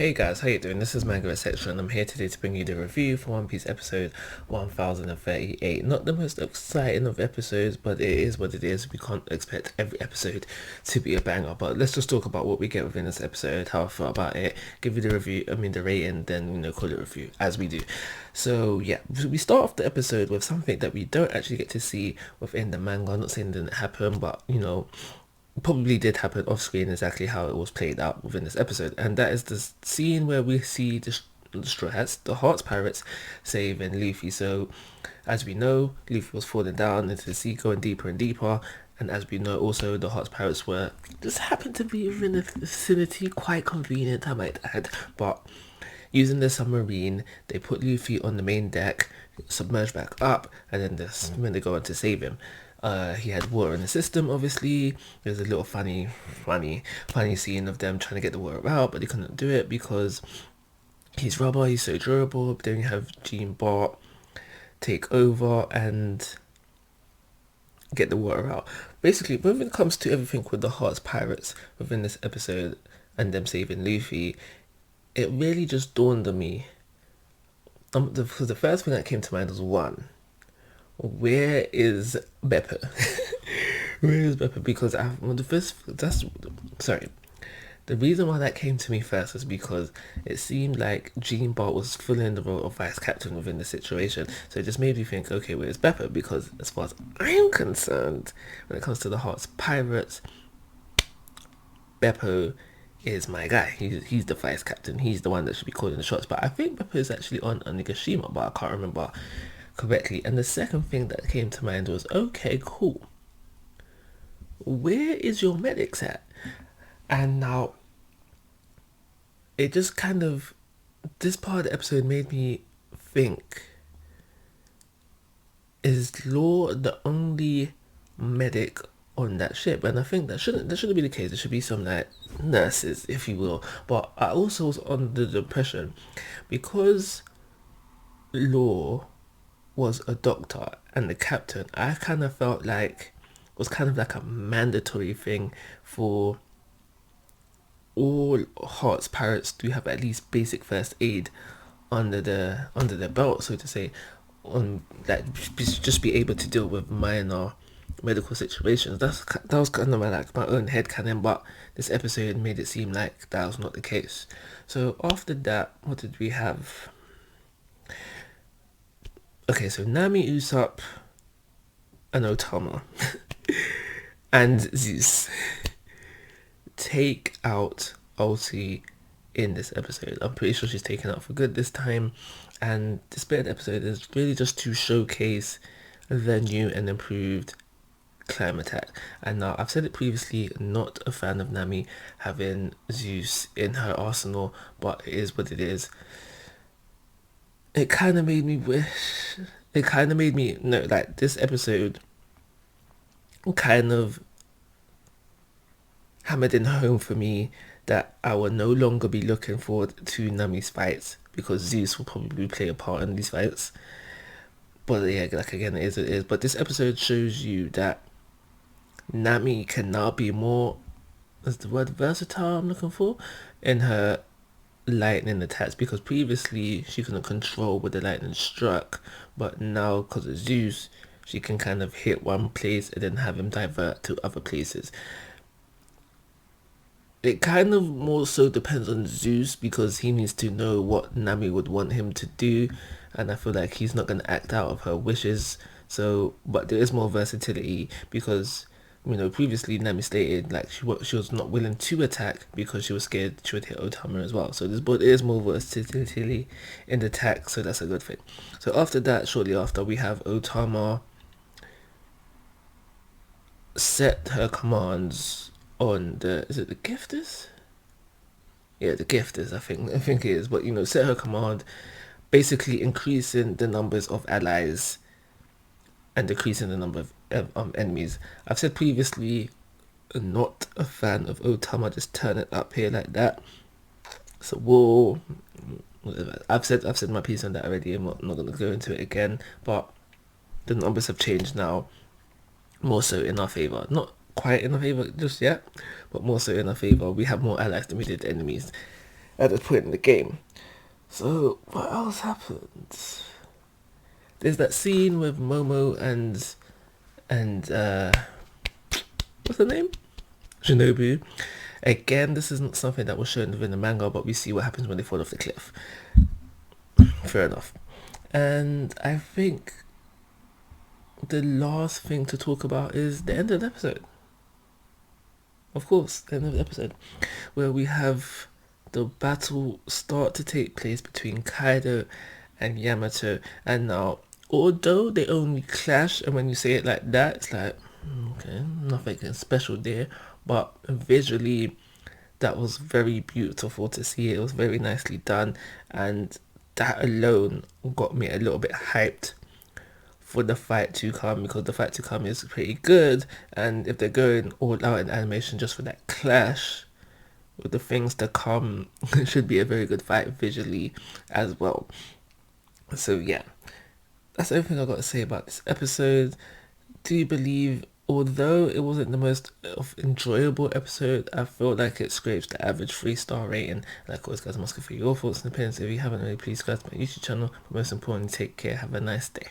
Hey guys, how you doing? This is Manga, etc. and I'm here today to bring you the review for One Piece episode 1038. Not the most exciting of episodes, but it is what it is. We can't expect every episode to be a banger, but let's just talk about what we get within this episode, how I felt about it, give you the review, the rating, then, call it a review, as we do. So yeah, we start off the episode with something that we don't actually get to see within the manga. I'm not saying it didn't happen, but, probably did happen off screen exactly how it was played out within this episode, and that is the scene where we see the Straw Hats, the Hearts Pirates, saving Luffy. So, as we know, Luffy was falling down into the sea, going deeper and deeper, and as we know, also the Hearts Pirates were just happened to be within the vicinity, quite convenient, I might add. But using the submarine, they put Luffy on the main deck, submerged back up, and then when they go on to save him. He had water in the system, obviously. There's a little funny scene of them trying to get the water out, but they couldn't do it because he's rubber, he's so durable. But then you have Gene Bart take over and get the water out. Basically, when it comes to everything with the Hearts Pirates within this episode and them saving Luffy, it really just dawned on me. The first thing that came to mind was one. Where is Beppo? Where is Beppo? Because the reason why that came to me first is because it seemed like Gene Bart was filling the role of vice captain within the situation. So it just made me think, okay, where's Beppo? Because as far as I'm concerned, when it comes to the Hearts Pirates, Beppo is my guy. He's the vice captain. He's the one that should be calling the shots. But I think Beppo is actually on Onigashima, but I can't remember correctly. And the second thing that came to mind was, okay, cool, where is your medics at? And now it just kind of, this part of the episode made me think, is Law the only medic on that ship? And I think that shouldn't be the case. There should be some like nurses, if you will. But I also was under the impression, because Law was a doctor and the captain, I kind of felt like it was kind of like a mandatory thing for all Hearts Pirates to have at least basic first aid under their belt, so to say, on that, just be able to deal with minor medical situations. That was kind of my own headcanon, but this episode made it seem like that was not the case. So after that, what did we have? Okay, so Nami, Usopp, and Otama and Zeus take out Ulti in this episode. I'm pretty sure she's taken out for good this time, and this bit of the episode is really just to showcase the new and improved climb attack. And now, I've said it previously, not a fan of Nami having Zeus in her arsenal, but it is what it is. It kind of made me wish, this episode kind of hammered in home for me that I will no longer be looking forward to Nami's fights, because Zeus will probably play a part in these fights. But yeah, like again, it is what it is. But this episode shows you that Nami can now be more, is the word versatile I'm looking for, in her lightning attacks, because previously she couldn't control where the lightning struck, but now because of Zeus, she can kind of hit one place and then have him divert to other places. It kind of more so depends on Zeus, because he needs to know what Nami would want him to do, and I feel like he's not going to act out of her wishes. So, but there is more versatility, because previously Nami stated like she was not willing to attack because she was scared she would hit Otama as well. So there is more versatility in the attack, so that's a good thing. So after that, shortly after, we have Otama set her commands on is it the gifters? Yeah, the gifters, I think it is. But set her command, basically increasing the numbers of allies and decreasing the number of enemies. I've said previously, not a fan of Otama just turn it up here like that. So whoa, I've said my piece on that already. I'm not going to go into it again. But the numbers have changed now, more so in our favor. Not quite in our favor just yet, but more so in our favor. We have more allies than we did enemies. at this point in the game. So what else happened? There's that scene with Momo and what's her name? Shinobu. Again, this isn't something that was shown within the manga, but we see what happens when they fall off the cliff. Fair enough. And I think the last thing to talk about is the end of the episode. Of course, the end of the episode, where we have the battle start to take place between Kaido and Yamato. And now, although they only clash, and when you say it like that, it's like, okay, nothing special there. But visually, that was very beautiful to see. It was very nicely done, and that alone got me a little bit hyped for the fight to come, because the fight to come is pretty good. And if they're going all out in animation just for that clash with the things to come, it should be a very good fight visually as well. So yeah, that's everything I've got to say about this episode. Do you believe, although it wasn't the most enjoyable episode, I feel like it scrapes the average 3-star rating. And like always, guys, I'm asking for your thoughts and opinions. If you haven't already, please subscribe to my YouTube channel. But most importantly, take care. Have a nice day.